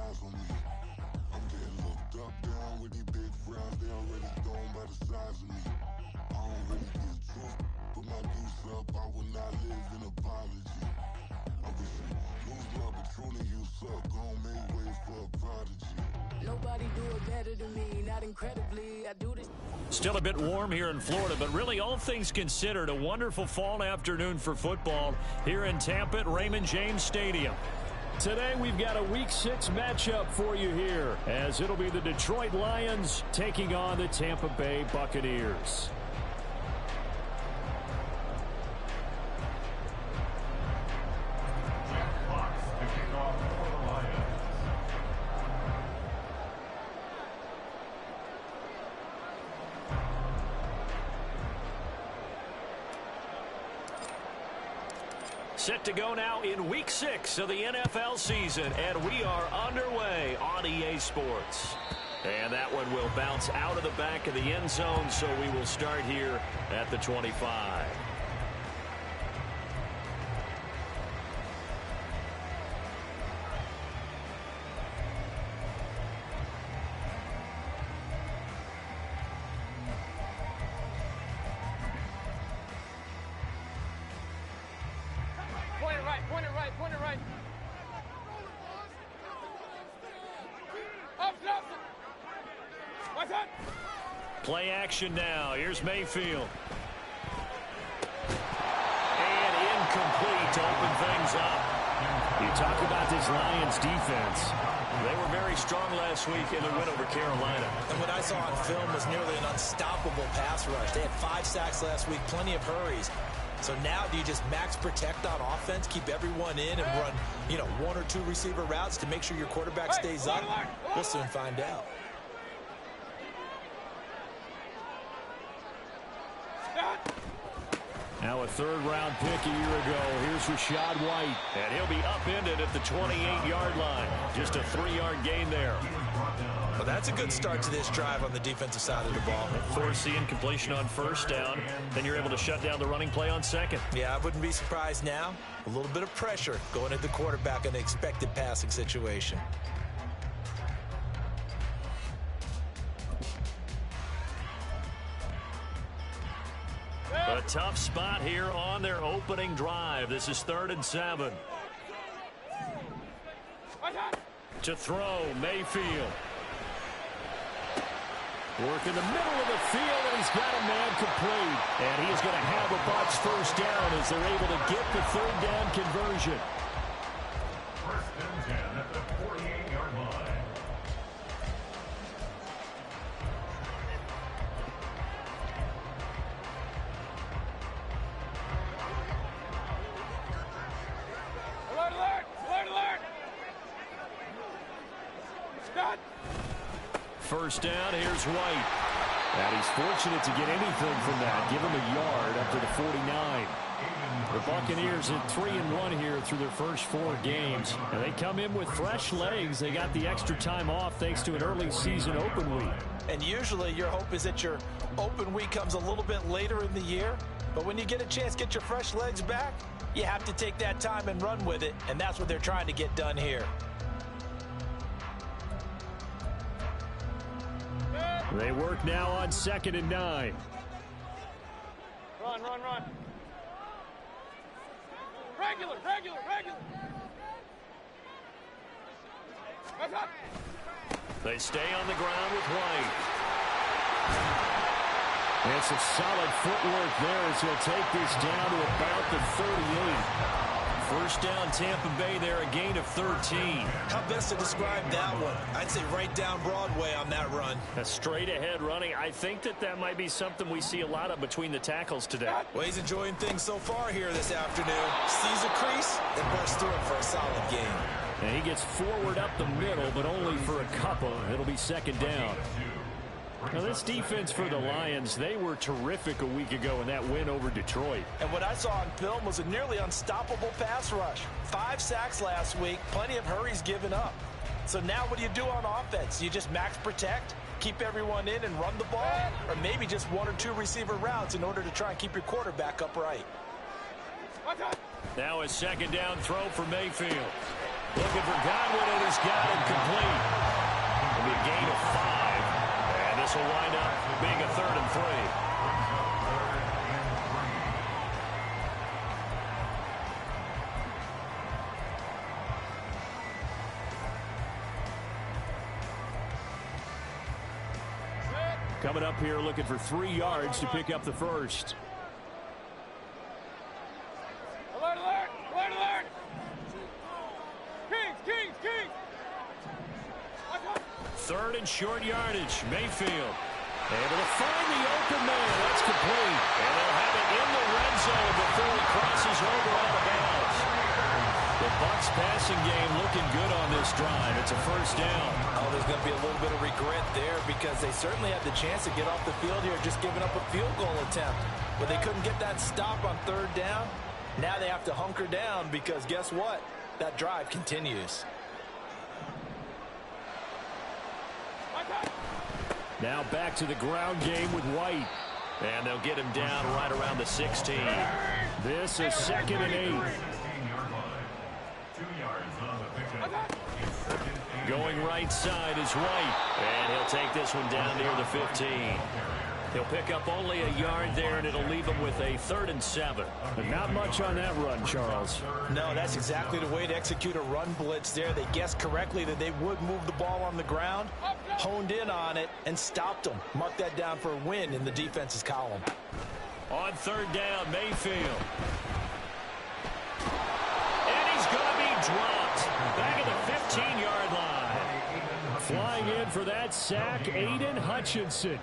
eyes on me. I'm getting looked up, down with these big frowns. They already gone by the size of me. I don't really get truth, put my deuce up. I will not live in apology. I wish you lose love, but truly you suck. Gon' make way for a prodigy. Nobody do it better than me, not incredibly. I do this. Still a bit warm here in Florida, but really all things considered, a wonderful fall afternoon for football here in Tampa at Raymond James Stadium. Today we've got a Week 6 matchup for you here, as it'll be the Detroit Lions taking on the Tampa Bay Buccaneers. Set to go now in Week 6 of the NFL season, and we are underway on EA Sports. And that one will bounce out of the back of the end zone, so we will start here at the 25. Point it right. Play action now. Here's Mayfield. And incomplete to open things up. You talk about this Lions defense. They were very strong last week in their win over Carolina. And what I saw on film was nearly an unstoppable pass rush. They had 5 sacks last week, plenty of hurries. So now do you just max protect on offense, keep everyone in, and run, 1 or 2 receiver routes to make sure your quarterback stays up? We'll soon find out. Now a third-round pick a year ago. Here's Rachaad White. And he'll be upended at the 28-yard line. Just a 3-yard gain there. Well, that's a good start to this drive on the defensive side of the ball. Force the incompletion on first down. Then you're able to shut down the running play on second. Yeah, I wouldn't be surprised now. A little bit of pressure going at the quarterback in an expected passing situation. A tough spot here on their opening drive. This is 3rd and 7. To throw, Mayfield. Work in the middle of the field, and he's got a man complete. And he is going to have a Bucs first down as they're able to get the 3rd down conversion. 1st and 10 at the 48-yard line. First down, here's White. And he's fortunate to get anything from that. Give him a yard up to the 49. The Buccaneers at 3-1 here through their first 4 games. And they come in with fresh legs. They got the extra time off thanks to an early season open week. And usually your hope is that your open week comes a little bit later in the year. But when you get a chance to get your fresh legs back, you have to take that time and run with it. And that's what they're trying to get done here. They work now on 2nd and 9. Run. Regular. They stay on the ground with White. And some solid footwork there as he'll take this down to about the 38. First down, Tampa Bay there, a gain of 13. How best to describe that one? I'd say right down Broadway on that run. A straight-ahead running. I think that might be something we see a lot of between the tackles today. Well, he's enjoying things so far here this afternoon. Sees a crease and bursts through it for a solid game. And he gets forward up the middle, but only for a couple. It'll be 2nd down. Now, this defense for the Lions, they were terrific a week ago in that win over Detroit. And what I saw on film was a nearly unstoppable pass rush. 5 sacks last week, plenty of hurries given up. So now what do you do on offense? You just max protect, keep everyone in and run the ball? Or maybe just 1 or 2 receiver routes in order to try and keep your quarterback upright? Now a 2nd down throw for Mayfield. Looking for Godwin, and he's got it complete. It'll be a gain of 5. And this will wind up being a 3rd and 3. Coming up here looking for 3 yards to pick up the first. Alert, alert! Alert, alert! Kings, Kings, Kings! 3rd and short yardage. Mayfield able to find the open man. That's complete. And they'll have it in the red zone before he crosses over out of bounds. The Bucs passing game looking good on this drive. It's a first down. Oh, there's going to be a little bit of regret there because they certainly had the chance to get off the field here, just giving up a field goal attempt. But they couldn't get that stop on 3rd down. Now they have to hunker down because guess what? That drive continues. Now back to the ground game with White. And they'll get him down right around the 16. This is 2nd and 8. 16-yard line. 2 yards on the pickup. It's 2nd and 8. Going right side is White. And he'll take this one down near the 15. He'll pick up only a yard there, and it'll leave him with a 3rd and 7. But not much on that run, Charles. No, that's exactly the way to execute a run blitz there. They guessed correctly that they would move the ball on the ground, honed in on it, and stopped them. Mark that down for a win in the defense's column. On 3rd down, Mayfield. And he's going to be dropped. Back at the 15-yard line. Flying in for that sack, Aiden Hutchinson.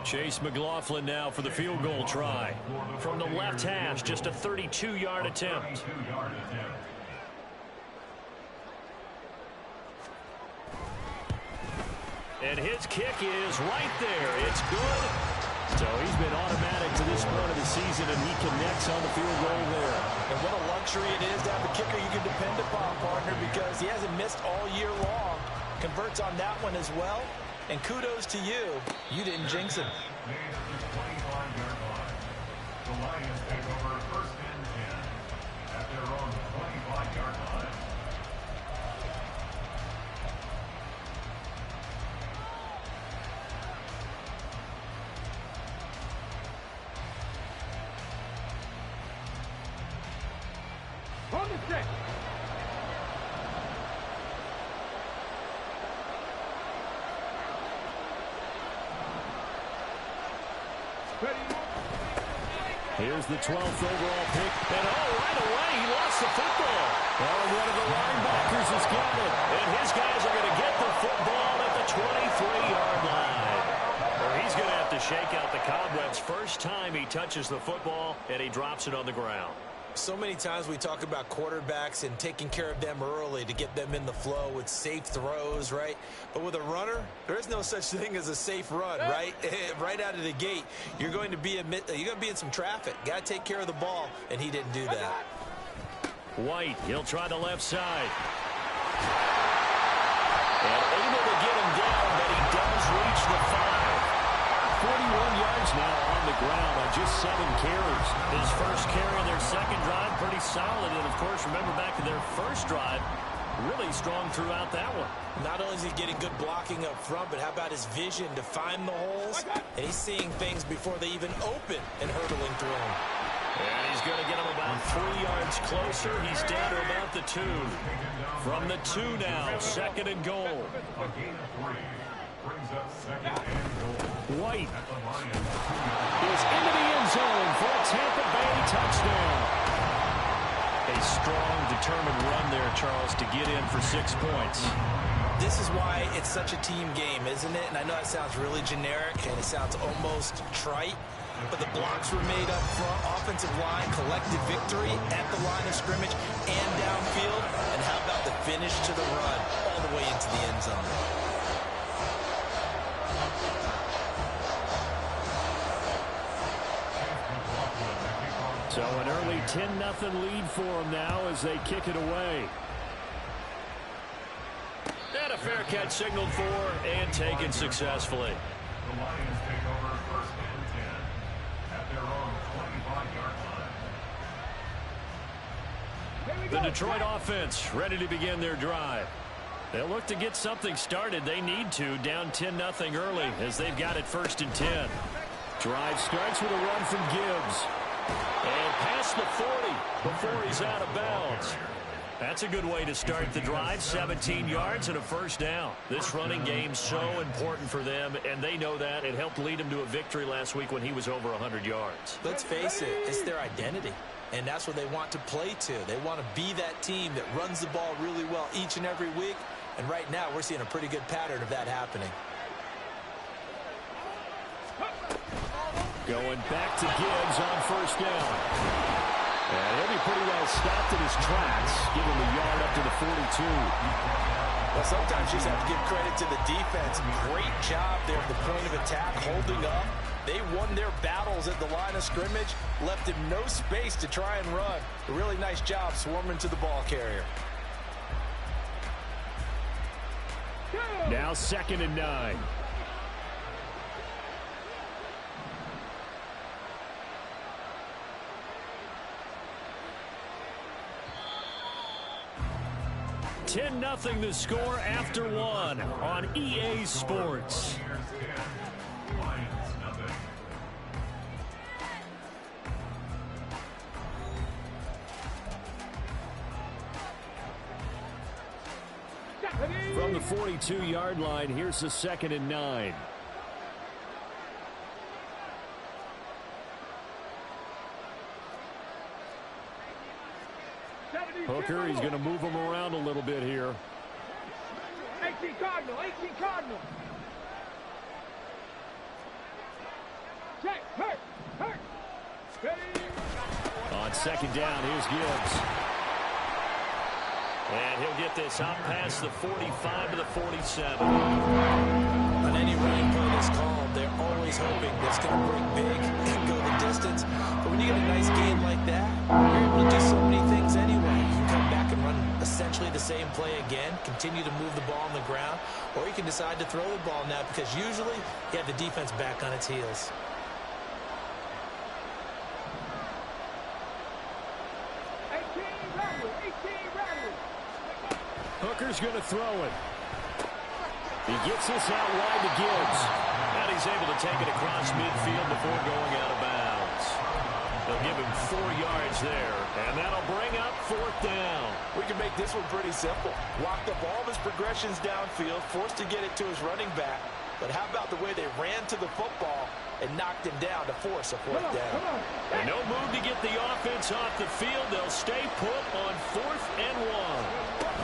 Chase McLaughlin now for the field goal try. From the left hash, just a 32-yard attempt. And his kick is right there. It's good. So he's been automatic to this point of the season, and he connects on the field goal there. And what a luxury it is to have a kicker you can depend upon, partner, because he hasn't missed all year long. Converts on that one as well. And kudos to you. You didn't jinx him. Made at the 25-yard line. The Lions take over 1st and 10 at their own 25-yard line. On the stick! Here's the 12th overall pick. And right away, he lost the football. Well, one of the linebackers has got it. And his guys are going to get the football at the 23-yard line. Or he's going to have to shake out the cobwebs first time he touches the football, and he drops it on the ground. So many times we talk about quarterbacks and taking care of them early to get them in the flow with safe throws, right? But with a runner, there is no such thing as a safe run, right? Right out of the gate, you're going to be in some traffic. Got to take care of the ball, and he didn't do that. White, he'll try the left side. And able to get him down, but he does reach the 5. 41 yards now on the ground on just 7 carries. His first carry of their second drive, pretty solid. And, of course, remember back to their first drive, really strong throughout that one. Not only is he getting good blocking up front, but how about his vision to find the holes? And he's seeing things before they even open and hurdling through them. And he's going to get him about 3 yards closer. He's down to about the 2. From the 2 now, 2nd and goal. A gain of 3 brings up 2nd and goal. White is into the end zone for a Tampa Bay touchdown. A strong, determined run there, Charles, to get in for 6 points. This is why it's such a team game, isn't it? And I know that sounds really generic and it sounds almost trite, but the blocks were made up front, offensive line, collected victory at the line of scrimmage and downfield. And how about the finish to the run all the way into the end zone? So an early 10-0 lead for them now as they kick it away. And a fair catch signaled for and taken successfully. The Lions take over 1st and 10 at their own 25-yard line. The Detroit offense ready to begin their drive. They'll look to get something started. They need to, down 10-0 early as they've got it 1st and 10. Drive starts with a run from Gibbs. And past the 40 before he's out of bounds. That's a good way to start the drive. 17 yards and a 1st down. This running game's so important for them, and they know that. It helped lead them to a victory last week when he was over 100 yards. Let's face it, it's their identity. And that's what they want to play to. They want to be that team that runs the ball really well each and every week. And right now, we're seeing a pretty good pattern of that happening. Going back to Gibbs on 1st down. And he'll be pretty well stopped in his tracks. Give him a yard up to the 42. Well, sometimes you just have to give credit to the defense. Great job there at the point of attack, holding up. They won their battles at the line of scrimmage, left him no space to try and run. A really nice job swarming to the ball carrier. Now 2nd and 9. (10-0) the score after 1 on EA Sports. From the 42-yard line, here's the 2nd and 9. Hooker, he's going to move him around a little bit here. 18 Cardinal, 18 Cardinal. Check, hurt. On 2nd down, here's Gibbs. And he'll get this out past the 45 to the 47. On any running play that's called, they're always hoping that's going to break big and go the distance. But when you get a nice game like that, you're able to do so many things anyway. You can come back and run essentially the same play again, continue to move the ball on the ground, or you can decide to throw the ball now because usually you have the defense back on its heels. Hooker's going to throw it. He gets this out wide to Gibbs. And he's able to take it across midfield before going out of bounds. They'll give him 4 yards there. And that'll bring up 4th down. We can make this one pretty simple. Locked up all of his progressions downfield, forced to get it to his running back. But how about the way they ran to the football and knocked him down to force a 4th down? And no move to get the offense off the field. They'll stay put on 4th and 1.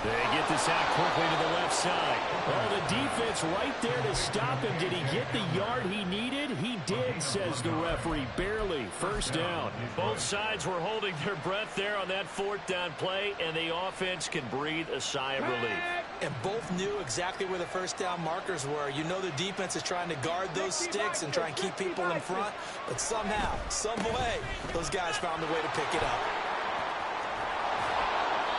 They get this out quickly to the left side. Oh, the defense right there to stop him. Did he get the yard he needed? He did, says the referee. Barely. 1st down. Both sides were holding their breath there on that 4th down play, and the offense can breathe a sigh of relief. And both knew exactly where the 1st down markers were. You know the defense is trying to guard those sticks and try and keep people in front. But somehow, some way, those guys found a way to pick it up.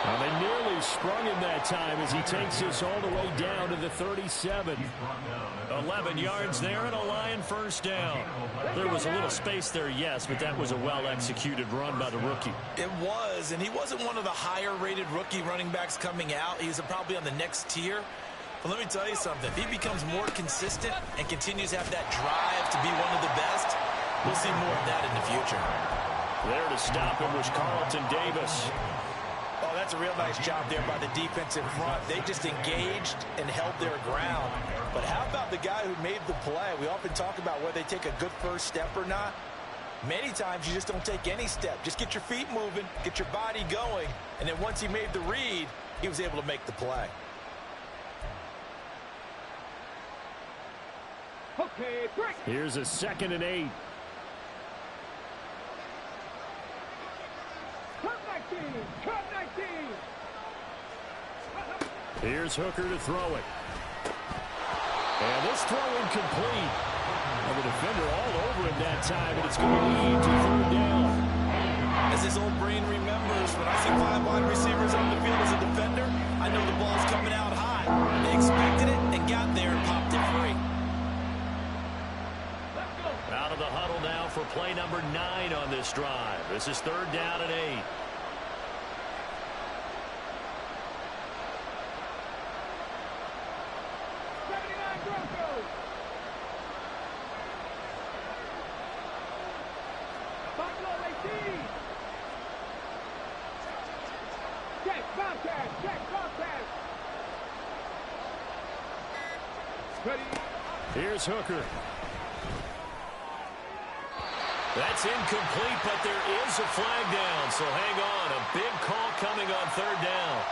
Well, they nearly sprung him that time as he takes this all the way down to the 37. 11 yards there and a Lion 1st down. There was a little space there, yes, but that was a well-executed run by the rookie. It was, and he wasn't one of the higher-rated rookie running backs coming out. He's probably on the next tier. But let me tell you something. If he becomes more consistent and continues to have that drive to be one of the best, we'll see more of that in the future. There to stop him was Carlton Davis. Oh, that's a real nice job there by the defense in front. They just engaged and held their ground. But how about the guy who made the play? We often talk about whether they take a good first step or not. Many times you just don't take any step. Just get your feet moving, get your body going, and then once he made the read, he was able to make the play. Okay, break. Here's a 2nd and 8. Cut 19. Here's Hooker to throw it. And this throw incomplete. And the defender all over him that time, and it's going to lead to 3rd down. As his old brain remembers, when I see 5 wide receivers on the field as a defender, I know the ball's coming out high. They expected it and got there and popped it free. Out of the huddle now for play number 9 on this drive. This is 3rd down and 8. Here's Hooker. That's incomplete, but there is a flag down, so hang on. A big call coming on 3rd down.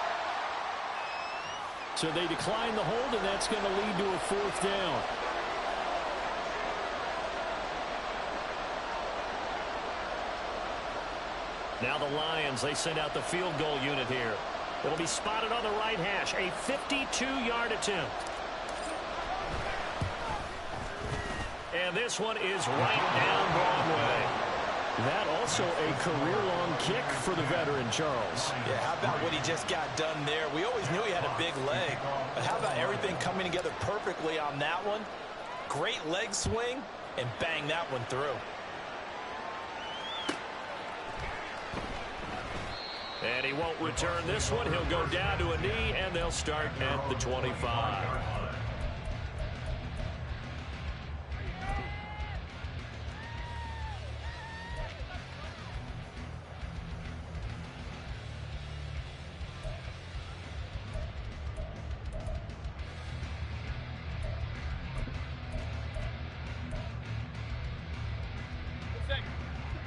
So they decline the hold, and that's going to lead to a 4th down. Now the Lions, they send out the field goal unit here. It'll be spotted on the right hash, a 52-yard attempt. And this one is right down Broadway. That also a career-long kick for the veteran, Charles. Yeah, how about what he just got done there? We always knew he had a big leg, but how about everything coming together perfectly on that one? Great leg swing, and bang that one through. And he won't return this one. He'll go down to a knee, and they'll start at the 25.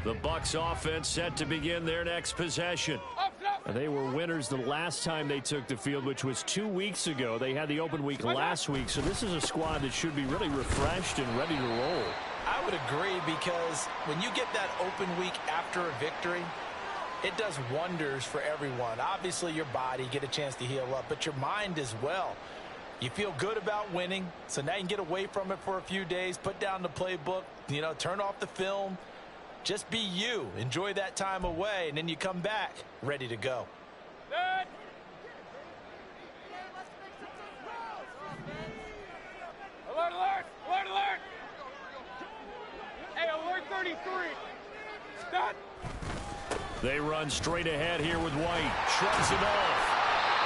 The Bucs offense set to begin their next possession. They were winners the last time they took the field, which was 2 weeks ago. They had the open week last week, so this is a squad that should be really refreshed and ready to roll. I would agree, because when you get that open week after a victory, it does wonders for everyone. Obviously, your body, get a chance to heal up, but your mind as well. You feel good about winning, so now you can get away from it for a few days, put down the playbook, turn off the film. Just be you. Enjoy that time away, and then you come back ready to go. Alert, alert! Alert, alert! Hey, alert 33! Stop! They run straight ahead here with White. Shrugs it off.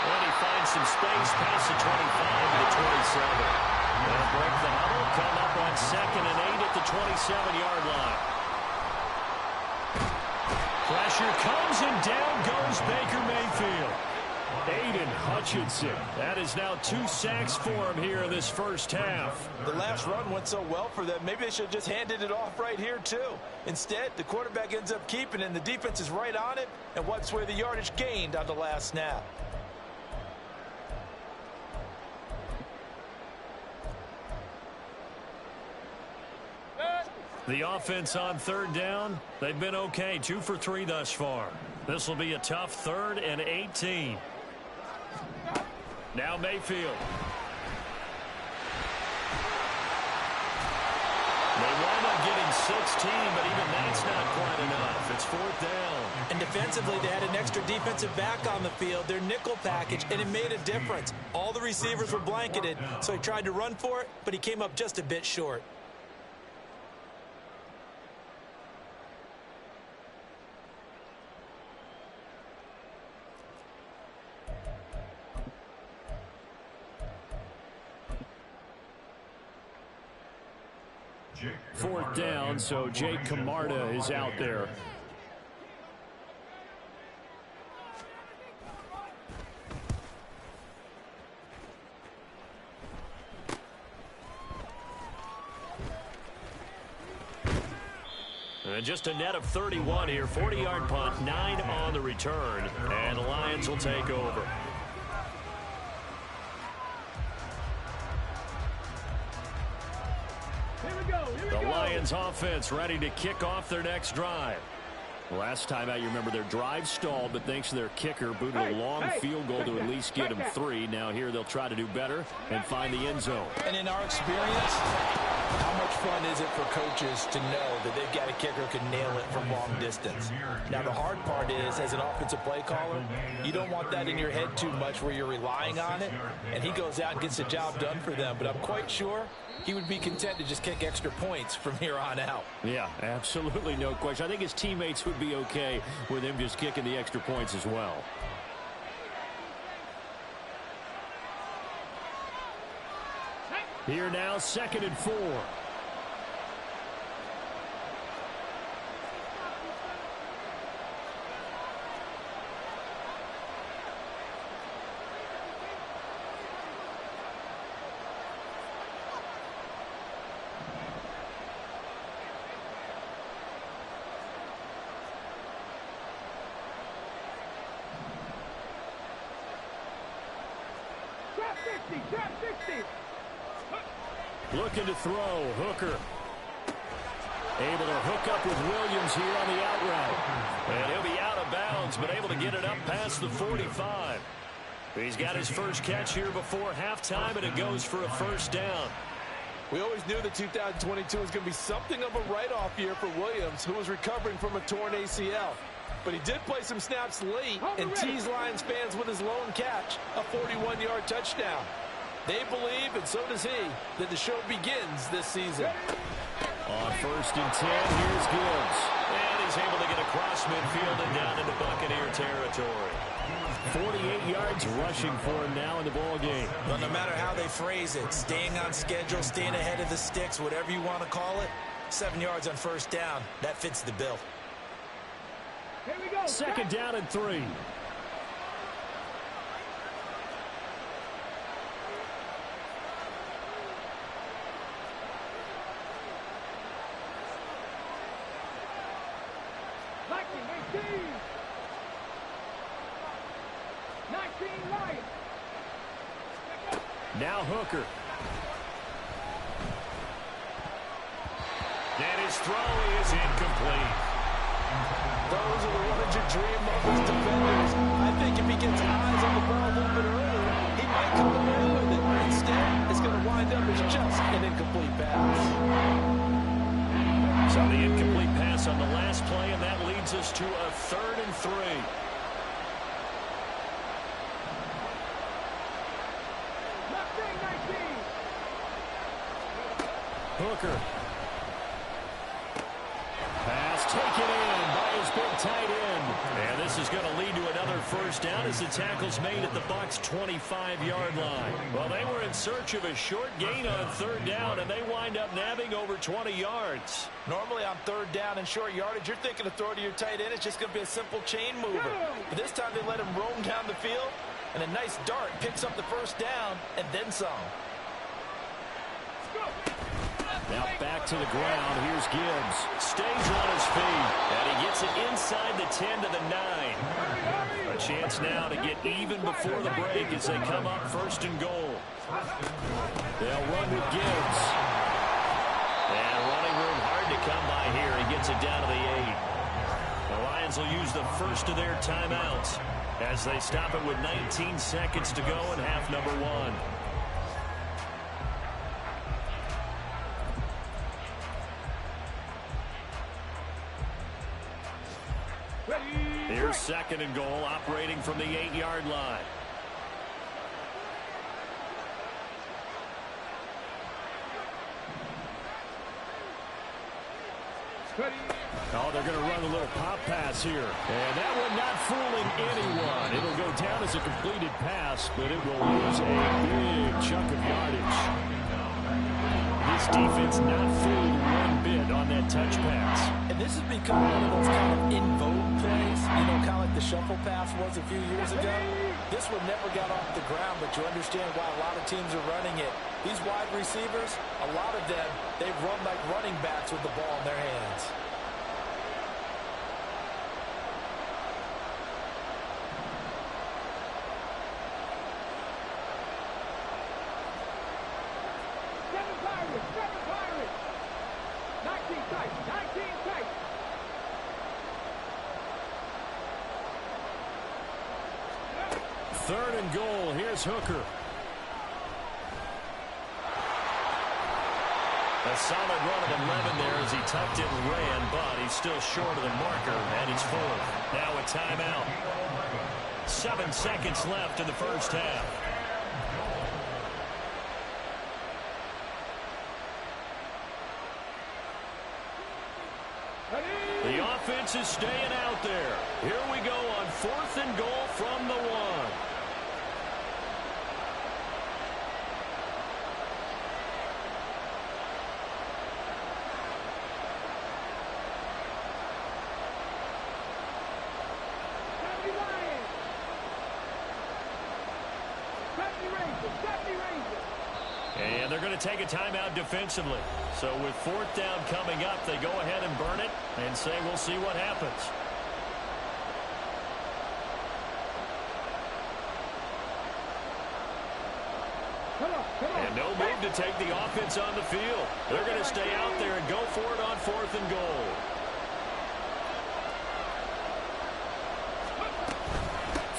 And he finds some space past the 25 to the 27. They'll break the huddle, come up on 2nd and 8 at the 27-yard line. Pressure comes, and down goes Baker Mayfield. Aiden Hutchinson. That is now 2 sacks for him here in this first half. The last run went so well for them. Maybe they should have just handed it off right here, too. Instead, the quarterback ends up keeping it, and the defense is right on it and wipes away the yardage gained on the last snap. The offense on 3rd down, they've been okay, 2 for 3 thus far. This will be a tough 3rd and 18. Now Mayfield. They wind up getting 16, but even that's not quite enough. It's 4th down. And defensively, they had an extra defensive back on the field, their nickel package, and it made a difference. All the receivers were blanketed, so he tried to run for it, but he came up just a bit short. Fourth down, so Jake Camarda is out there. And just a net of 31 here. 40-yard punt, 9 on the return. And the Lions will take over. The Lions offense ready to kick off their next drive. Last time out, you remember their drive stalled, but thanks to their kicker, booted a long field goal to at least get them 3. Now here they'll try to do better and find the end zone. And in our experience, How much fun is it for coaches to know that they've got a kicker who can nail it from long distance? Now, the hard part is, as an offensive play caller, you don't want that in your head too much where you're relying on it, and he goes out and gets the job done for them. But I'm quite sure he would be content to just kick extra points from here on out. Yeah, absolutely no question. I think his teammates would be okay with him just kicking the extra points as well. Here now, 2nd and 4. Trap 60. Looking to throw. Hooker. Able to hook up with Williams here on the out route. And he'll be out of bounds, but able to get it up past the 45. He's got his first catch here before halftime, and it goes for a first down. We always knew that 2022 was going to be something of a write-off year for Williams, who was recovering from a torn ACL. But he did play some snaps late and teased Lions fans with his lone catch, a 41-yard touchdown. They believe, and so does he, that the show begins this season. On 1st and 10, here's Gibbs. And he's able to get across midfield and down into Buccaneer territory. 48 yards rushing for him now in the ball game. But no matter how they phrase it, staying on schedule, staying ahead of the sticks, whatever you want to call it, 7 yards on first down, that fits the bill. Here we go. 2nd down and 3. Now Hooker. And his throw is incomplete. Those are the ones you dream of as defenders. I think if he gets eyes on the ball a little bit earlier, he might come away with it. Instead, it's going to wind up as just an incomplete pass. So the incomplete pass on the last play, and that leads us to a 3rd and 3. Hooker. Pass taken in by his big tight end. And this is going to lead to another first down as the tackle's made at the Bucs' 25-yard line. Well, they were in search of a short gain on 3rd down, and they wind up nabbing over 20 yards. Normally on 3rd down and short yardage, you're thinking to throw to your tight end. It's just going to be a simple chain mover. But this time they let him roam down the field, and a nice dart picks up the first down and then some. Now back to the ground. Here's Gibbs. Stays on his feet. And he gets it inside the 10 to the 9. A chance now to get even before the break as they come up 1st and goal. They'll run with Gibbs. And running room hard to come by here. He gets it down to the 8. The Lions will use the first of their timeouts as they stop it with 19 seconds to go in half number 1. Here's 2nd and goal, operating from the 8-yard line. Oh, they're going to run a little pop pass here. And that one not fooling anyone. It'll go down as a completed pass, but it will lose a big chunk of yardage. This defense not fooled one bit on that touch pass. And this has become one of those kind of in vogue plays, you know, kind of like the shuffle pass was a few years ago. This one never got off the ground, but you understand why a lot of teams are running it. These wide receivers, a lot of them, they've run like running backs with the ball in their hands. Third and goal. Here's Hooker. A solid run of 11 there as he tucked it and ran, but he's still short of the marker, and it's fourth. Now a timeout. 7 seconds left in the first half. The offense is staying out there. Here we go on 4th and goal from the 1. And they're going to take a timeout defensively. So with 4th down coming up, they go ahead and burn it and say we'll see what happens. And no move to take the offense on the field. They're going to stay out there and go for it on 4th and goal.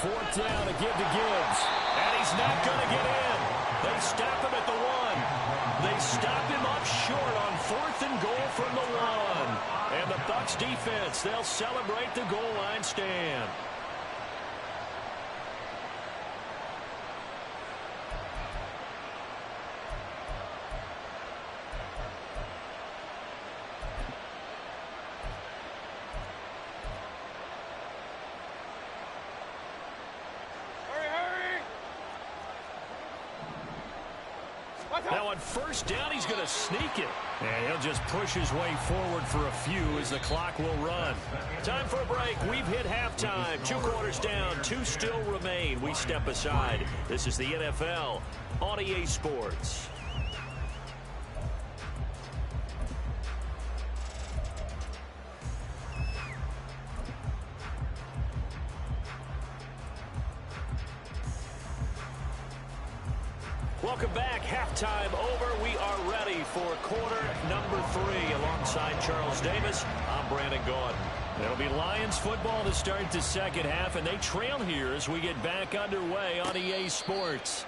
Fourth down to give to Gibbs. And he's not going to get in. They stop him at the 1. They stop him up short on 4th and goal from the 1. And the Bucs defense, they'll celebrate the goal line stand. Now on first down, he's going to sneak it. And he'll just push his way forward for a few as the clock will run. Time for a break. We've hit halftime. 2 quarters down. 2 still remain. We step aside. This is the NFL on EA Sports. Welcome back. Halftime over. We are ready for quarter number 3. Alongside Charles Davis, I'm Brandon Gaudin. It'll be Lions football to start the second half, and they trail here as we get back underway on EA Sports.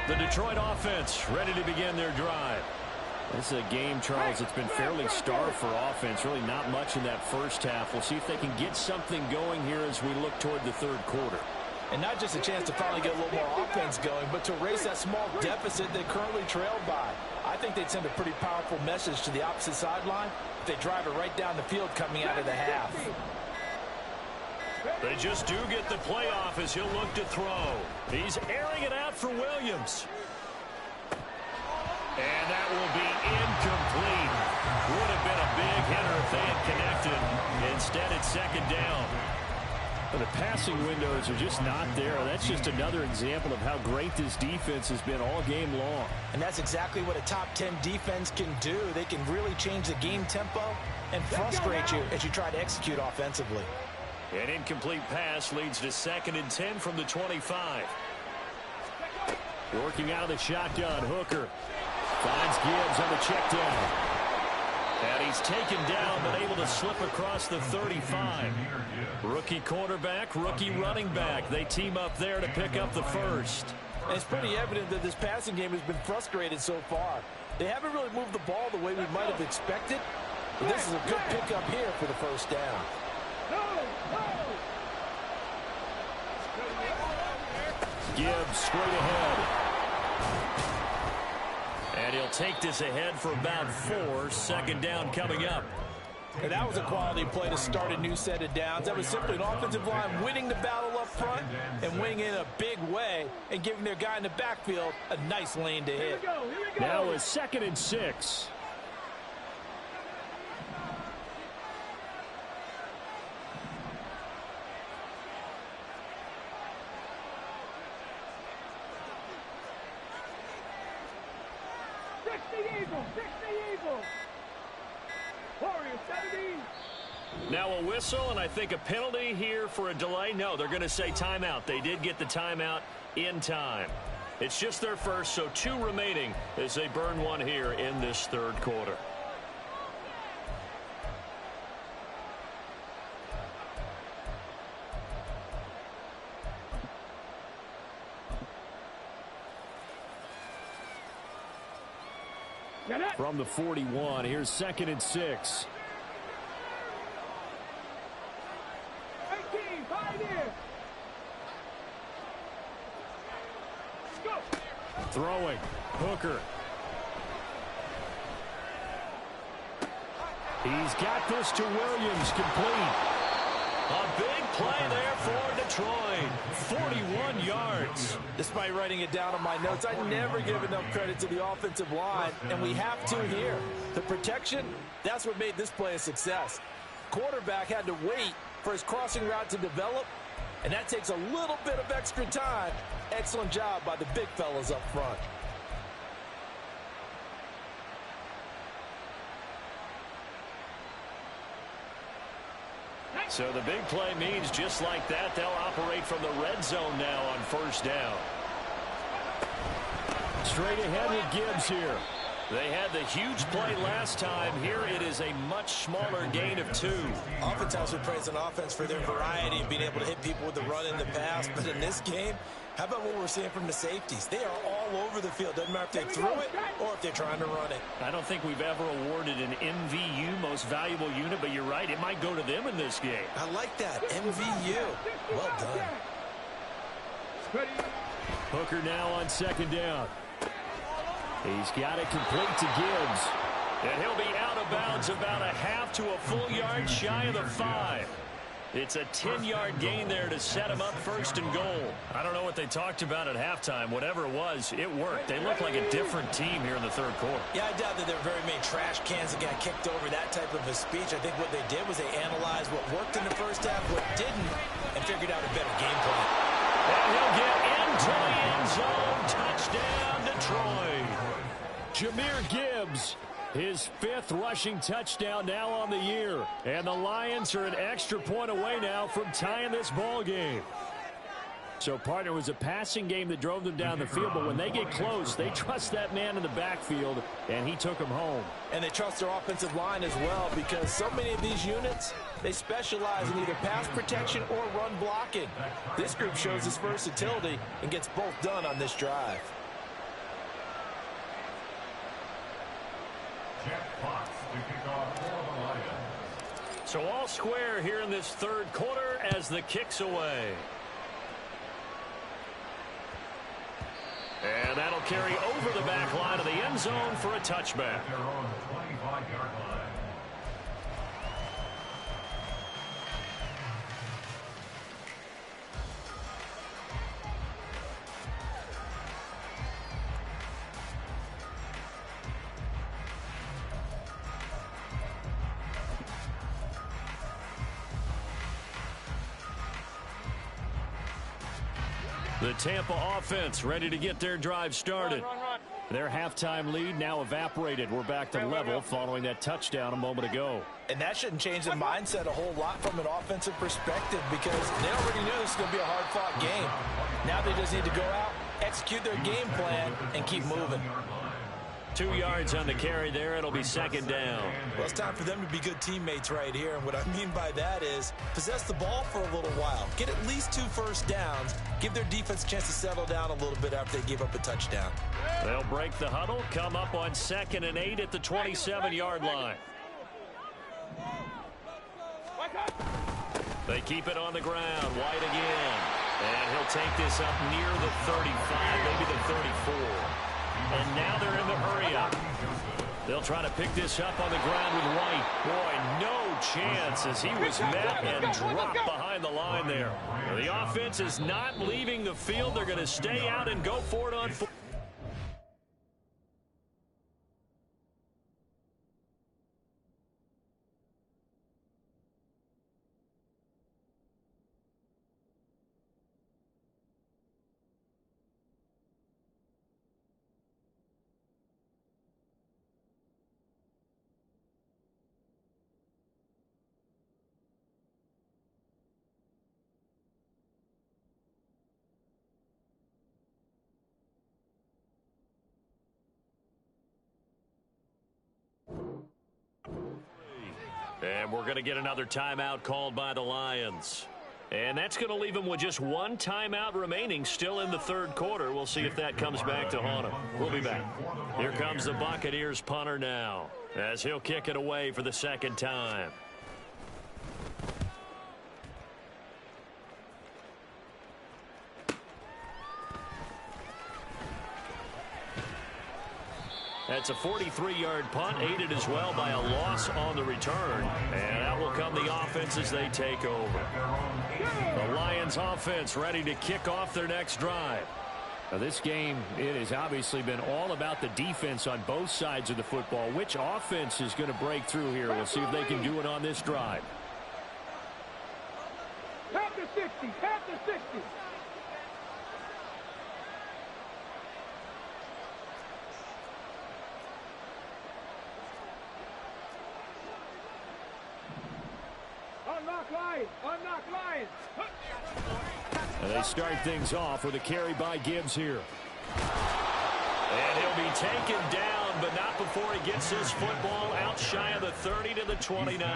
The Detroit offense ready to begin their drive. This is a game, Charles, it's been fairly starved for offense. Really not much in that first half. We'll see if they can get something going here as we look toward the third quarter. And not just a chance to finally get a little more offense going, but to erase that small deficit they currently trailed by. I think they'd send a pretty powerful message to the opposite sideline if they drive it right down the field coming out of the half. They just do get the playoff as he'll look to throw. He's airing it out for Williams. And that will be incomplete. Would have been a big hitter if they had connected. Instead, it's second down. But the passing windows are just not there. That's just another example of how great this defense has been all game long. And that's exactly what a top 10 defense can do. They can really change the game tempo and frustrate you as you try to execute offensively. An incomplete pass leads to 2nd and 10 from the 25. Working out of the shotgun, Hooker finds Gibbs on the check down. And he's taken down but able to slip across the 35. Rookie quarterback, rookie running back. They team up there to pick up the first. And it's pretty evident that this passing game has been frustrated so far. They haven't really moved the ball the way we might have expected. But this is a good pickup here for the first down. Gibbs straight ahead. And he'll take this ahead for about 4. 2nd down coming up. And that was a quality play to start a new set of downs. That was simply an offensive line winning the battle up front and winning in a big way and giving their guy in the backfield a nice lane to hit. Here we go. Now a 2nd and 6. Eagles. 60 Eagles. Warriors 70. Now a whistle, and I think a penalty here for a delay. No, they're going to say timeout. They did get the timeout in time. It's just their first, so 2 remaining as they burn one here in this third quarter. From the 41, here's 2nd and 6. 18, 5 here. Go. Throwing, Hooker. He's got this to Williams, complete. A big play there for Detroit. 41 yards. Despite writing it down on my notes, I never give enough credit to the offensive line, and we have to here. The protection, that's what made this play a success. Quarterback had to wait for his crossing route to develop, and that takes a little bit of extra time. Excellent job by the big fellas up front. So the big play means just like that, they'll operate from the red zone now on first down. Straight ahead with Gibbs here. They had the huge play last time. Here it is a much smaller gain of 2. Oftentimes we praise an offense for their variety and being able to hit people with the run in the pass. But in this game, how about what we're seeing from the safeties? They are all over the field. Doesn't matter if they threw it or if they're trying to run it. I don't think we've ever awarded an MVU, most valuable unit, but you're right, it might go to them in this game. I like that. MVU. Well done. Hooker now on 2nd down. He's got it complete to Gibbs. And he'll be out of bounds about a half to a full yard shy of the 5. It's a 10-yard gain there to set him up 1st and goal. I don't know what they talked about at halftime. Whatever it was, it worked. They look like a different team here in the third quarter. Yeah, I doubt that there were very many trash cans that got kicked over, that type of a speech. I think what they did was they analyzed what worked in the first half, what didn't, and figured out a better game plan. And he'll get into the end zone. Touchdown, Detroit. Jahmyr Gibbs, his 5th rushing touchdown now on the year. And the Lions are an extra point away now from tying this ball game. So, partner, it was a passing game that drove them down the field, but when they get close, they trust that man in the backfield, and he took them home. And they trust their offensive line as well, because so many of these units, they specialize in either pass protection or run blocking. This group shows its versatility and gets both done on this drive. Jeff Fox to kick off for the Lions. So all square here in this third quarter as the kick's away. And that'll carry over the back line of the end zone for a touchback. Their own 25-yard line. The Tampa offense ready to get their drive started. Run. Their halftime lead now evaporated. We're back to level following that touchdown a moment ago. And that shouldn't change the mindset a whole lot from an offensive perspective, because they already knew this was going to be a hard-fought game. Now they just need to go out, execute their game plan, and keep moving. 2 yards on the carry there. It'll be 2nd down. Well, it's time for them to be good teammates right here. And what I mean by that is possess the ball for a little while. Get at least 2 first downs. Give their defense a chance to settle down a little bit after they give up a touchdown. They'll break the huddle, come up on 2nd and 8 at the 27-yard line. They keep it on the ground. White again. And he'll take this up near the 35, maybe the 34. And now they're in the hurry-up. They'll try to pick this up on the ground with White. Boy, no chance as he was met and dropped behind the line there. The offense is not leaving the field. They're going to stay out and go for it on 4. And we're going to get another timeout called by the Lions. And that's going to leave them with just one timeout remaining still in the third quarter. We'll see if that comes back to haunt them. We'll be back. Here comes the Buccaneers punter now as he'll kick it away for the second time. That's a 43-yard punt, aided as well by a loss on the return. And out will come the offense as they take over. The Lions offense ready to kick off their next drive. Now this game, it has obviously been all about the defense on both sides of the football. Which offense is going to break through here? We'll see if they can do it on this drive. Half to 60, half to 60. Unlock Lions! Unlock Lions! And they start things off with a carry by Gibbs here. And he'll be taken down, but not before he gets this football out shy of the 30 to the 29.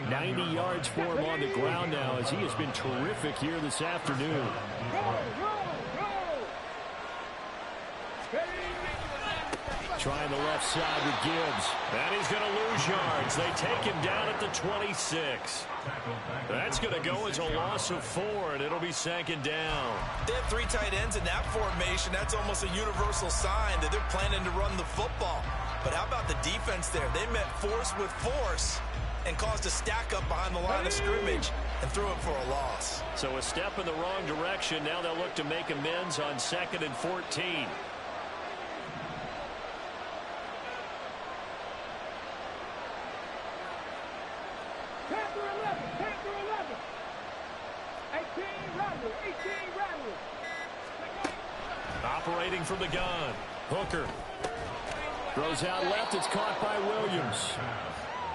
90 yards for him on the ground now as he has been terrific here this afternoon. Trying the left side with Gibbs. And he's going to lose yards. They take him down at the 26. That's going to go as a loss of 4, and it'll be second down. They have 3 tight ends in that formation. That's almost a universal sign that they're planning to run the football. But how about the defense there? They met force with force and caused a stack up behind the line of scrimmage and threw it for a loss. So a step in the wrong direction. Now they'll look to make amends on 2nd and 14. Operating from the gun. Hooker throws out left. It's caught by Williams.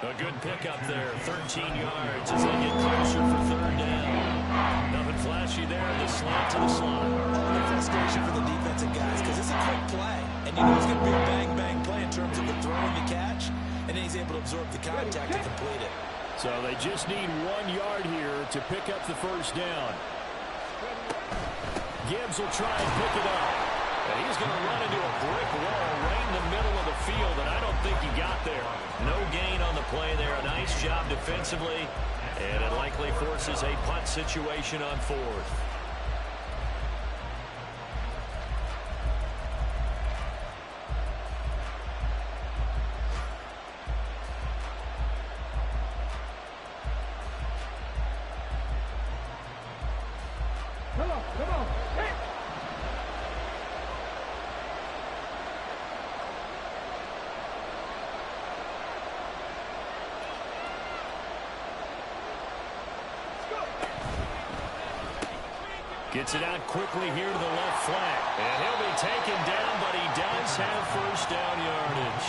A good pickup there. 13 yards as they get closer for third down. Nothing flashy there. The slant to the slot. The frustration for the defensive guys because it's a quick play. And you know it's going to be a bang-bang play in terms of the throw and the catch. And then he's able to absorb the contact to complete it. So they just need 1 yard here to pick up the first down. Gibbs will try and pick it up. And he's going to run into a brick wall right in the middle of the field, and I don't think he got there. No gain on the play there. A nice job defensively, and it likely forces a punt situation on 4th. Come on. Hey. Gets it out quickly here to the left flank. And he'll be taken down, but he does have first down yardage.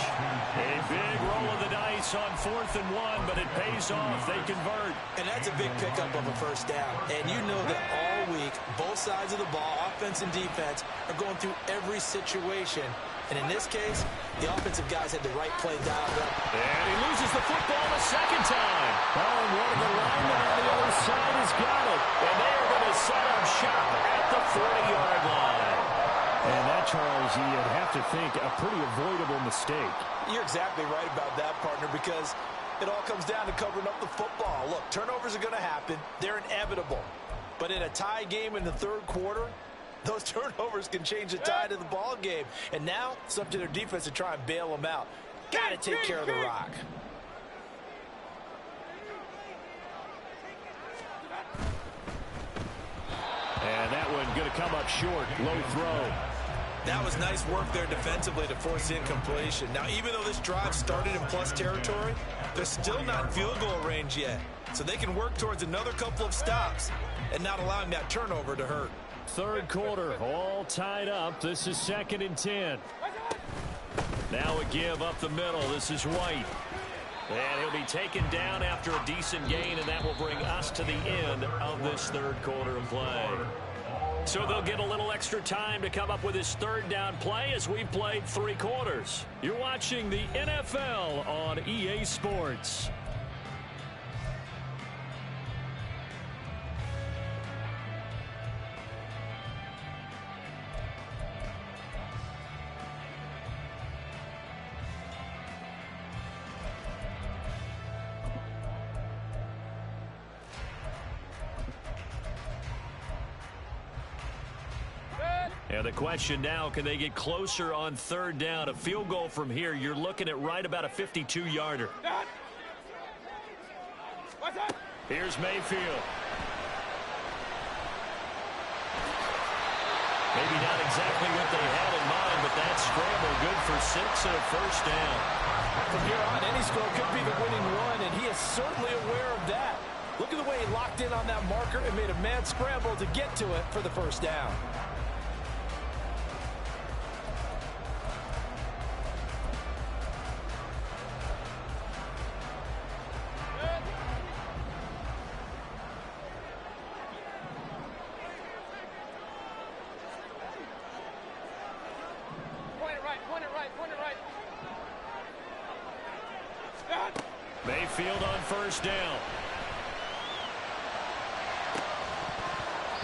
A big roll of the dice on 4th and 1, but it pays off. They convert. And that's a big pickup of a first down. And you know that all week, both sides of the ball, offense and defense, are going through every situation. And in this case, the offensive guys had the right play dialed up. And he loses the football a second time. Oh, and one of the linemen on the other side has got it. And they are going to set up shop at the 40-yard line. And that, Charles, you'd have to think a pretty avoidable mistake. You're exactly right about that, partner, because it all comes down to covering up the football. Look, turnovers are going to happen. They're inevitable. But in a tie game in the third quarter, those turnovers can change the tide of the ball game. And now it's up to their defense to try and bail them out. Got to take care of the rock. And that one going to come up short. Low throw. That was nice work there defensively to force incompletion. Now, even though this drive started in plus territory, they're still not in field goal range yet. So they can work towards another couple of stops and not allowing that turnover to hurt. Third quarter, all tied up. This is 2nd and 10. Now a give up the middle. This is White. And he'll be taken down after a decent gain, and that will bring us to the end of this third quarter of play. So they'll get a little extra time to come up with his third down play as we've played 3 quarters. You're watching the NFL on EA Sports. And the question now, can they get closer on third down? A field goal from here, you're looking at right about a 52-yarder. Here's Mayfield. Maybe not exactly what they had in mind, but that scramble good for 6 and a first down. From here on, any score could be the winning one, and he is certainly aware of that. Look at the way he locked in on that marker and made a mad scramble to get to it for the first down. Mayfield on first down.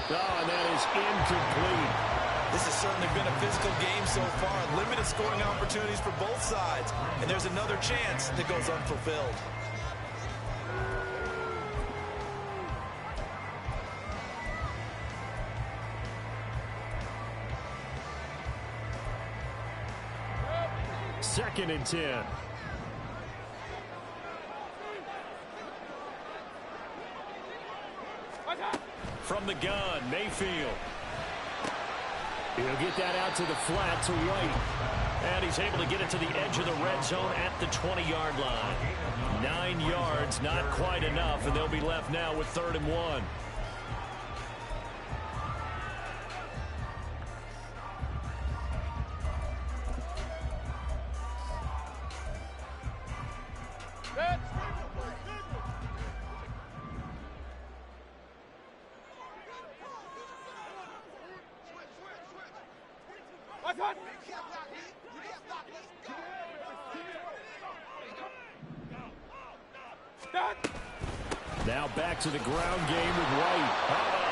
Oh, and that is incomplete. This has certainly been a physical game so far. Limited scoring opportunities for both sides. And there's another chance that goes unfulfilled. Second and 10. From the gun, Mayfield. He'll get that out to the flat to White. And he's able to get it to the edge of the red zone at the 20-yard line. 9 yards, not quite enough, and they'll be left now with 3rd and 1. Now back to the ground game with White.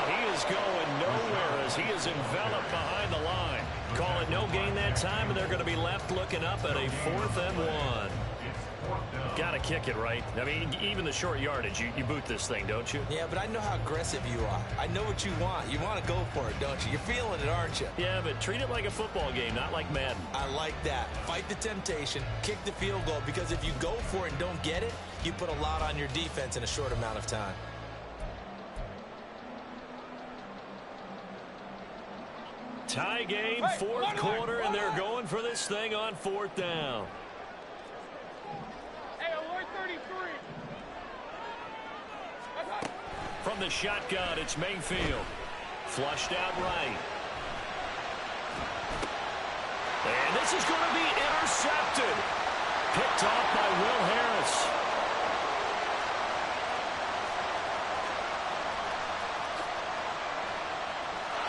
He is going nowhere as he is enveloped behind the line. Call it no gain that time, and they're going to be left looking up at a 4th and 1. Got to kick it, right? I mean, even the short yardage, you boot this thing, don't you? Yeah, but I know how aggressive you are. I know what you want. You want to go for it, don't you? You're feeling it, aren't you? Yeah, but treat it like a football game, not like Madden. I like that. Fight the temptation, kick the field goal, because if you go for it and don't get it, you put a lot on your defense in a short amount of time. Tie game, 4th quarter, and they're going for this thing on 4th down. From the shotgun, it's Mayfield. Flushed out right. And this is going to be intercepted. Picked off by Will Harris.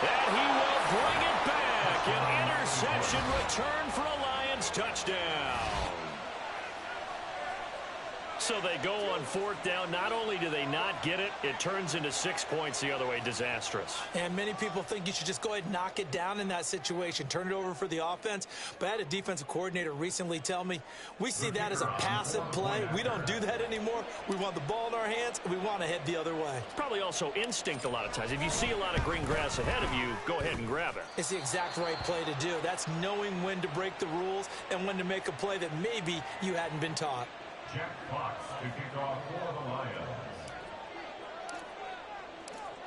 And he will bring it back. An interception return for a Lions touchdown. So they go on 4th down. Not only do they not get it, it turns into 6 points the other way. Disastrous. And many people think you should just go ahead and knock it down in that situation. Turn it over for the offense. But I had a defensive coordinator recently tell me, we see that as a passive play. We don't do that anymore. We want the ball in our hands, and we want to head the other way. Probably also instinct a lot of times. If you see a lot of green grass ahead of you, go ahead and grab it. It's the exact right play to do. That's knowing when to break the rules and when to make a play that maybe you hadn't been taught. Jack Fox to kick off for the Lions.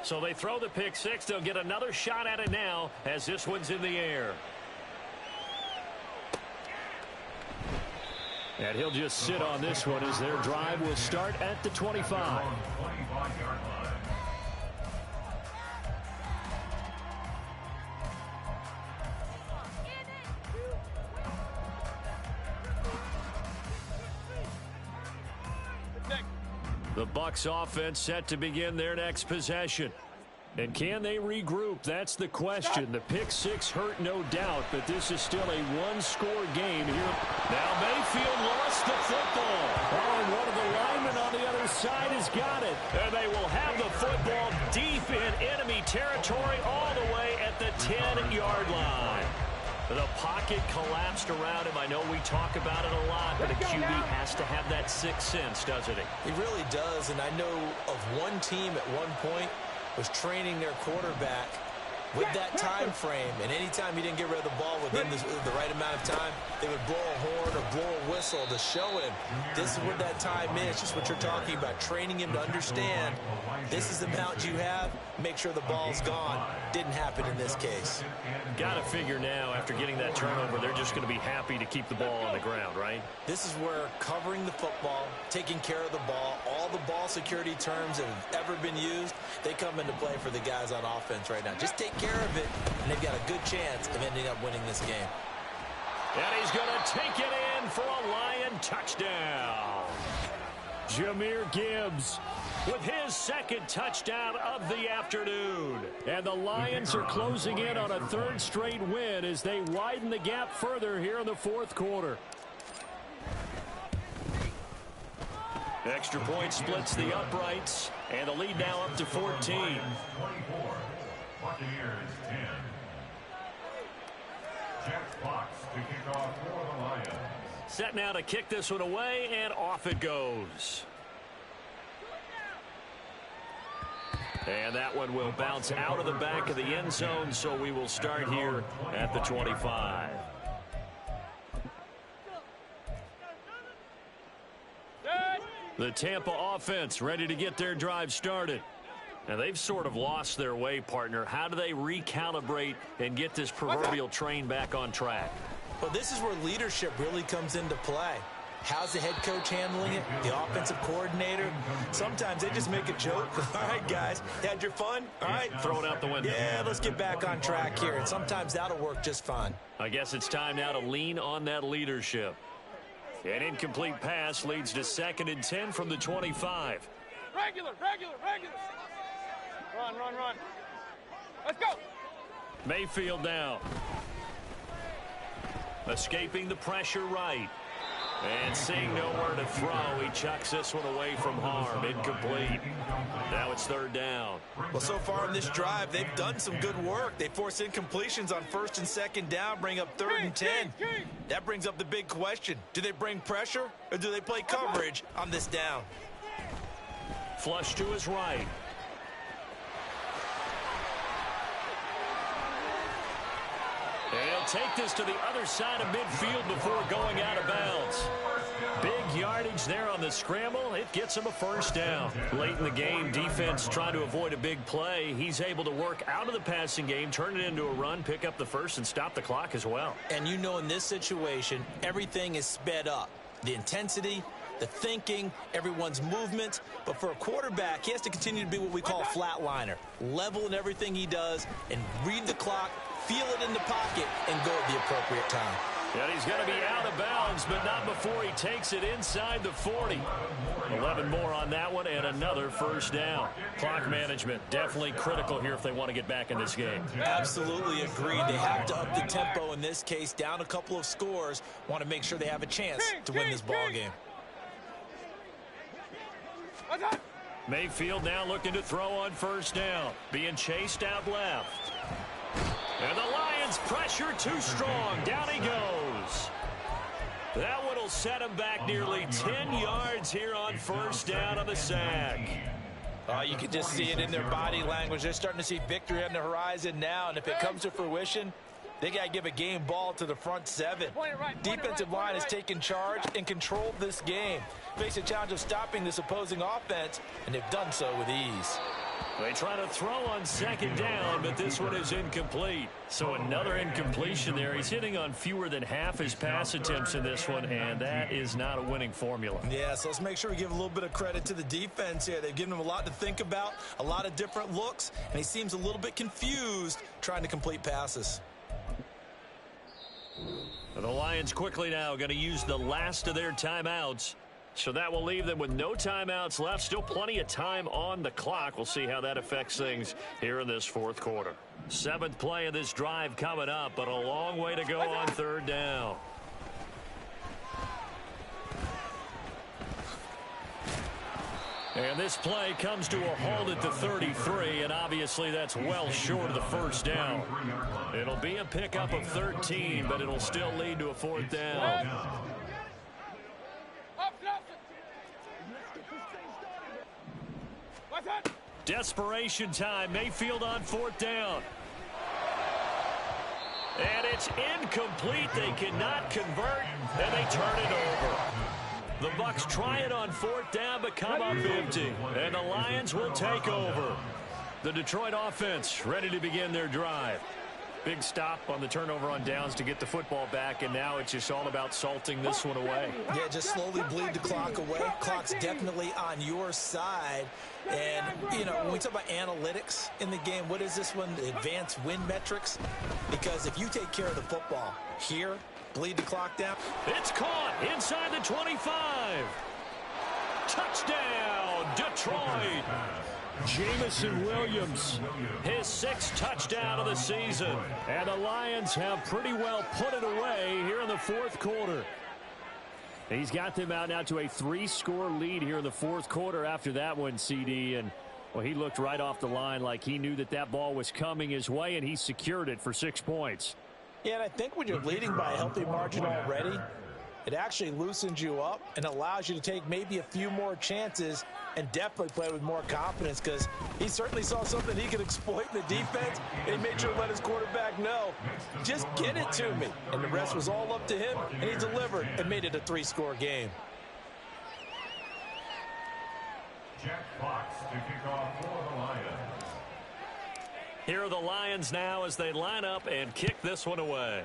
So they throw the pick 6. They'll get another shot at it now as this one's in the air. And he'll just sit on this one as their drive will start at the 25. 25-yard line. The Bucs offense set to begin their next possession. And can they regroup? That's the question. The pick 6 hurt, no doubt, but this is still a one-score game here. Now Mayfield lost the football. Oh, and one of the linemen on the other side has got it. And they will have the football deep in enemy territory all the way at the 10-yard line. The pocket collapsed around him. I know we talk about it a lot, but a QB has to have that sixth sense, doesn't he? He really does, and I know of one team at one point was training their quarterback With that time frame, and anytime he didn't get rid of the ball within the right amount of time, they would blow a horn or blow a whistle to show him this is what that time is, just what you're talking about, training him to understand this is the amount you have, make sure the ball's gone. Didn't happen in this case. Got to figure now, after getting that turnover, they're just going to be happy to keep the ball on the ground, right? This is where covering the football, taking care of the ball, all the ball security terms that have ever been used, they come into play for the guys on offense right now. Just take care of it, and they've got a good chance of ending up winning this game. And he's going to take it in for a Lion touchdown. Jahmyr Gibbs with his second touchdown of the afternoon. And the Lions are closing in on a third straight win as they widen the gap further here in the fourth quarter. Extra point splits the uprights, and the lead now up to 14. 24, Buccaneers 10. Jack Fox to kick off for the Lions. Set now to kick this one away, and off it goes. And that one will bounce out of the back of the end zone, so we will start here at the 25. The Tampa offense ready to get their drive started. And they've sort of lost their way, partner. How do they recalibrate and get this proverbial train back on track? Well, this is where leadership really comes into play. How's the head coach handling it? The offensive coordinator? Sometimes they just make a joke. All right, guys, you had your fun? All right. Throw it out the window. Yeah, let's get back on track here. And sometimes that'll work just fine. I guess it's time now to lean on that leadership. An incomplete pass leads to 2nd and 10 from the 25. Regular. Run. Let's go. Mayfield now. Escaping the pressure right. And seeing nowhere to throw, he chucks this one away from harm. Incomplete. Now it's 3rd down. Well, so far in this drive, they've done some good work. They force incompletions on 1st and 2nd down, bring up 3rd and 10. That brings up the big question. Do they bring pressure or do they play coverage on this down? Flush to his right. And he'll take this to the other side of midfield before going out of bounds. Big yardage there on the scramble. It gets him a 1st down. Late in the game, defense trying to avoid a big play. He's able to work out of the passing game, turn it into a run, pick up the 1st, and stop the clock as well. And you know in this situation, everything is sped up. The intensity, the thinking, everyone's movement. But for a quarterback, he has to continue to be what we call a flatliner. Level in everything he does and read the clock, feel it in the pocket, and go at the appropriate time. And he's going to be out of bounds, but not before he takes it inside the 40. 11 more on that one, and another 1st down. Clock management definitely critical here if they want to get back in this game. Absolutely agreed. They have to up the tempo in this case, down a couple of scores. Want to make sure they have a chance to win this ball game. Mayfield now looking to throw on 1st down. Being chased out left. And the Lions pressure too strong. Down he goes. That one will set him back nearly 10 yards here on 1st down on the sack. You can just see it in their body language. They're starting to see victory on the horizon now. And if it comes to fruition, they got to give a game ball to the front 7. Defensive line has taken charge and controlled this game. Face a challenge of stopping this opposing offense, and they've done so with ease. They try to throw on 2nd down, but this one is incomplete. So another incompletion there. He's hitting on fewer than half his pass attempts in this one, and that is not a winning formula. Yeah, so let's make sure we give a little bit of credit to the defense here. They've given him a lot to think about, a lot of different looks, and he seems a little bit confused trying to complete passes. The Lions quickly now going to use the last of their timeouts. So that will leave them with no timeouts left. Still plenty of time on the clock. We'll see how that affects things here in this 4th quarter. 7th play of this drive coming up, but a long way to go on 3rd down. And this play comes to a halt at the 33, and obviously that's well short of the 1st down. It'll be a pickup of 13, but it'll still lead to a 4th down. Desperation time. Mayfield on 4th down. And it's incomplete. They cannot convert, and they turn it over. The Bucs try it on 4th down, but come up empty. And the Lions will take over. The Detroit offense ready to begin their drive. Big stop on the turnover on downs to get the football back, and now it's just all about salting this one away. Yeah, just slowly bleed the clock away. Clock's definitely on your side. And, you know, when we talk about analytics in the game, what is this one? Advanced win metrics? Because if you take care of the football here, bleed the clock down. It's caught inside the 25. Touchdown, Detroit. Jamison Williams, his 6th touchdown of the season. And the Lions have pretty well put it away here in the 4th quarter. He's got them out now to a 3-score lead here in the 4th quarter after that one, CD. And, well, he looked right off the line like he knew that that ball was coming his way, and he secured it for 6 points. Yeah, and I think when you're leading by a healthy margin already, it actually loosens you up and allows you to take maybe a few more chances and definitely play with more confidence, because he certainly saw something he could exploit in the defense, and he made sure to let his quarterback know, just get it to me. And the rest was all up to him, and he delivered and made it a 3-score game. Jack Fox to kick off for the Lions. Here are the Lions now as they line up and kick this one away.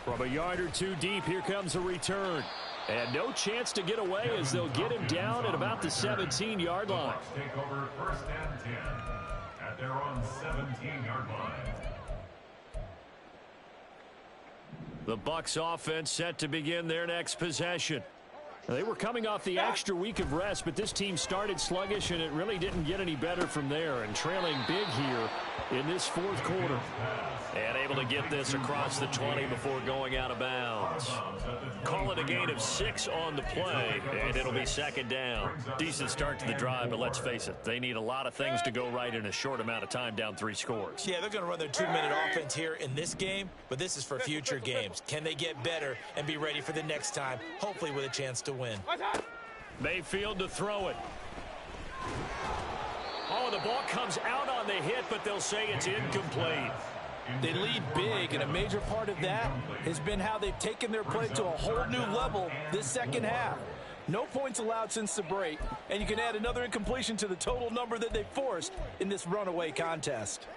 From a yard or two deep, here comes a return. And no chance to get away as they'll get him down at about the 17-yard line. Bucs take over 1st and 10 at their own 17-yard line. The Bucs offense set to begin their next possession. They were coming off the extra week of rest, but this team started sluggish, and it really didn't get any better from there. And trailing big here in this 4th quarter. And able to get this across the 20 before going out of bounds. Call it a gain of 6 on the play, and it'll be 2nd down. Decent start to the drive, but let's face it, they need a lot of things to go right in a short amount of time, down 3 scores. Yeah, they're going to run their 2-minute offense here in this game, but this is for future games. Can they get better and be ready for the next time, hopefully with a chance to win? Mayfield to throw it. Oh, the ball comes out on the hit, but they'll say it's incomplete. They lead big, and a major part of that has been how they've taken their play to a whole new level this 2nd half. No points allowed since the break, and you can add another incompletion to the total number that they forced in this runaway contest.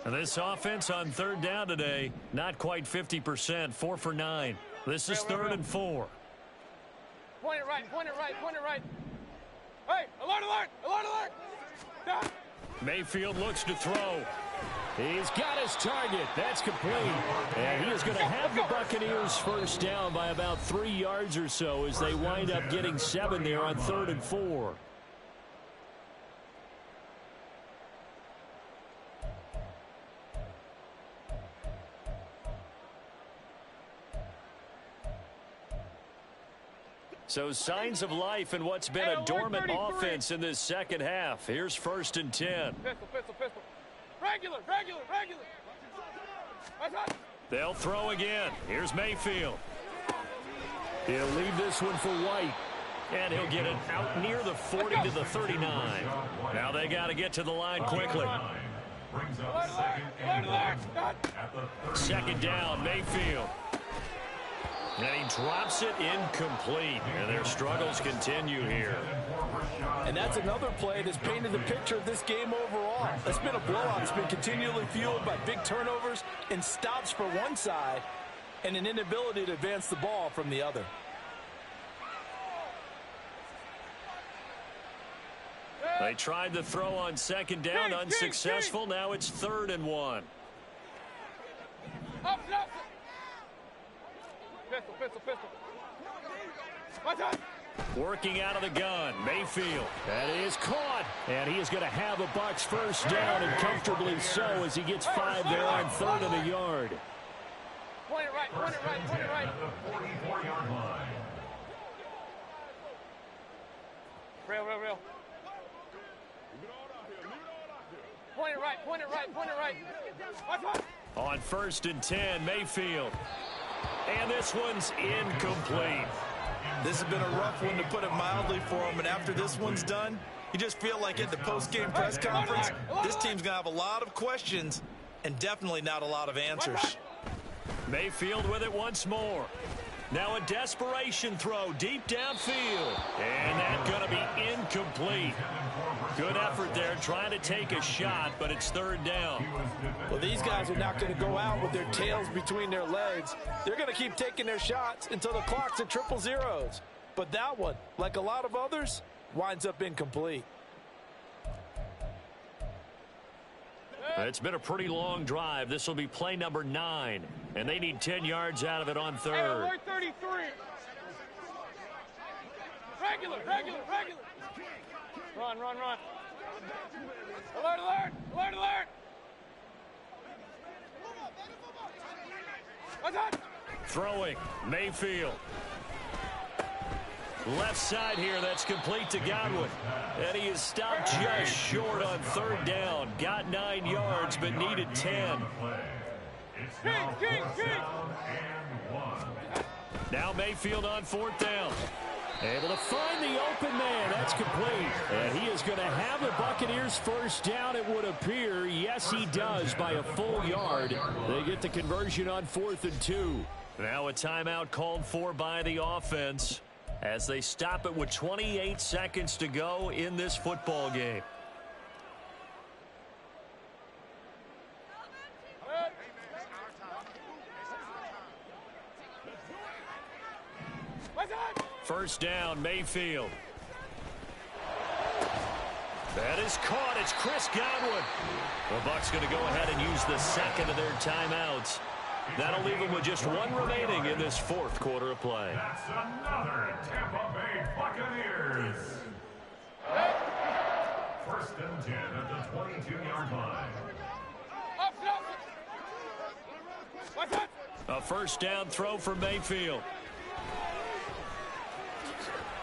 And this offense on 3rd down today, not quite 50%, 4 for 9. This is 3rd and 4. Point it right, point it right, point it right. Hey, alert, alert, alert, alert. Down. Mayfield looks to throw. He's got his target. That's complete. And he is going to have the Buccaneers 1st down by about 3 yards or so as they wind up getting 7 there on 3rd and 4. So signs of life in what's been a dormant offense in this 2nd half. Here's 1st and 10. Pistol, pistol, pistol. Regular, regular, regular. They'll throw again. Here's Mayfield. He'll leave this one for White. And he'll get it out near the 40 to the 39. Now they got to get to the line quickly. Brings up 2nd and 1 at the 2nd down, Mayfield. And he drops it incomplete. And their struggles continue here. And that's another play that's painted the picture of this game overall. It's been a blowout. It's been continually fueled by big turnovers and stops for one side and an inability to advance the ball from the other. They tried the throw on 2nd down, unsuccessful. Now it's 3rd and 1. Up, up. Pistol, pistol, pistol. Watch out. Working out of the gun, Mayfield. That is caught. And he is going to have a Bucs 1st down, and comfortably so, as he gets 5 there on 3rd and a yard. Point it right, point it right, point it right. at the 44-yard line. Rail, rail, rail. Point it right, point it right, point it right. Watch out. On 1st and 10, Mayfield. And this one's incomplete. This has been a rough one, to put it mildly, for him. And after this one's done, You just feel like at the post-game press conference, this team's going to have a lot of questions and definitely not a lot of answers. Mayfield with it once more. Now a desperation throw deep downfield. And that's going to be incomplete. Good effort there trying to take a shot, but it's third down. Well, these guys are not going to go out with their tails between their legs. They're going to keep taking their shots until the clock's at triple zeros. But that one, like a lot of others, winds up incomplete. It's been a pretty long drive. This will be play number 9, and they need 10 yards out of it on third. Hey, alert 33. Regular. Run. Alert. What's that? Throwing, Mayfield. Left side here, that's complete to Godwin. And he is stopped just short on third down. Got 9 yards, but needed 10. King. Now Mayfield on fourth down. Able to find the open man. That's complete. And he is going to have the Buccaneers first down, it would appear. Yes, he does by a full yard. They get the conversion on 4th and 2. Now a timeout called for by the offense as they stop it with 28 seconds to go in this football game. First down, Mayfield. That is caught. It's Chris Godwin. The Bucs going to go ahead and use the second of their timeouts. That'll leave them with just one remaining in this fourth quarter of play. That's another Tampa Bay Buccaneers. First and 10 at the 22-yard line. What's that? A first down throw for Mayfield.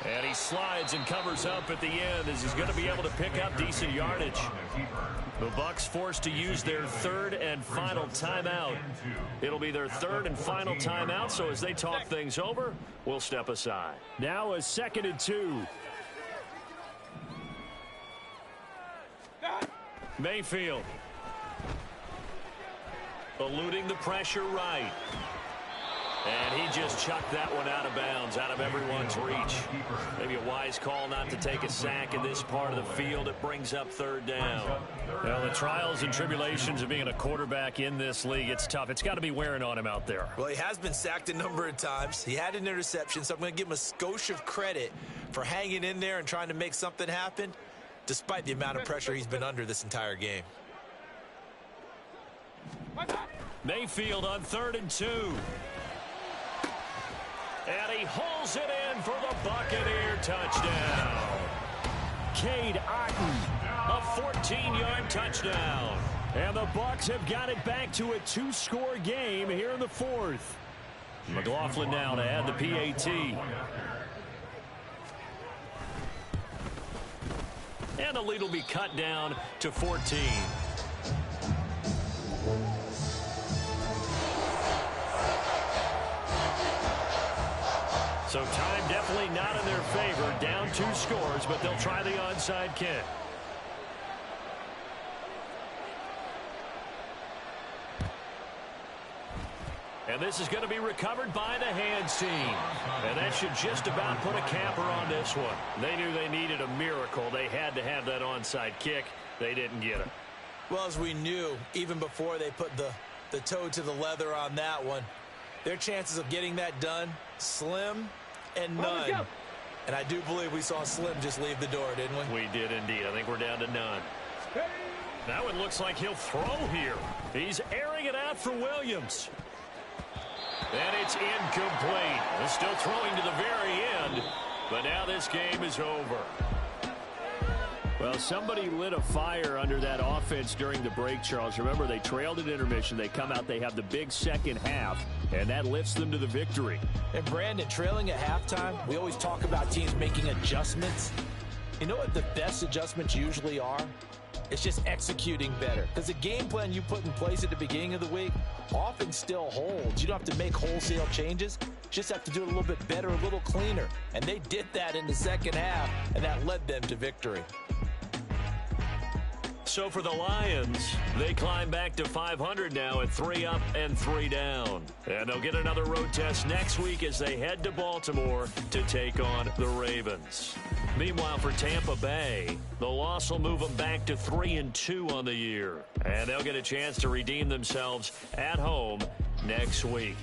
And he slides and covers up at the end as he's going to be able to pick up decent yardage. The Bucs forced to use their third and final timeout. It'll be their third and final timeout, so as they talk things over, we'll step aside. Now a 2nd and 2. Mayfield. Eluding the pressure right. And he just chucked that one out of bounds, out of everyone's reach. Maybe a wise call not to take a sack in this part of the field. It brings up third down. Well, the trials and tribulations of being a quarterback in this league, it's tough. It's got to be wearing on him out there. Well, he has been sacked a number of times. He had an interception, so I'm going to give him a skosh of credit for hanging in there and trying to make something happen, despite the amount of pressure he's been under this entire game. Mayfield on 3rd and 2. And he hauls it in for the Buccaneer touchdown. Cade Otton, a 14-yard touchdown. And the Bucs have got it back to a 2-score game here in the 4th. McLaughlin now to add the PAT. And the lead will be cut down to 14. So time definitely not in their favor. Down 2 scores, but they'll try the onside kick. And this is going to be recovered by the hands team. And that should just about put a capper on this one. They knew they needed a miracle. They had to have that onside kick. They didn't get it. Well, as we knew, even before they put the toe to the leather on that one, their chances of getting that done, slim and none. And I do believe we saw Slim just leave the door, didn't we? We did indeed. I think we're down to none. Now it looks like he'll throw here. He's airing it out for Williams. And it's incomplete. He's still throwing to the very end. But now this game is over. Well, somebody lit a fire under that offense during the break, Charles. Remember, they trailed at intermission. They come out, they have the big second half, and that lifts them to the victory. And, Brandon, trailing at halftime, we always talk about teams making adjustments. You know what the best adjustments usually are? It's just executing better. Because the game plan you put in place at the beginning of the week often still holds. You don't have to make wholesale changes. Just have to do it a little bit better, a little cleaner. And they did that in the second half, and that led them to victory. So for the Lions, they climb back to 500 now at 3 up and 3 down. And they'll get another road test next week as they head to Baltimore to take on the Ravens. Meanwhile, for Tampa Bay, the loss will move them back to 3-2 on the year. And they'll get a chance to redeem themselves at home next week.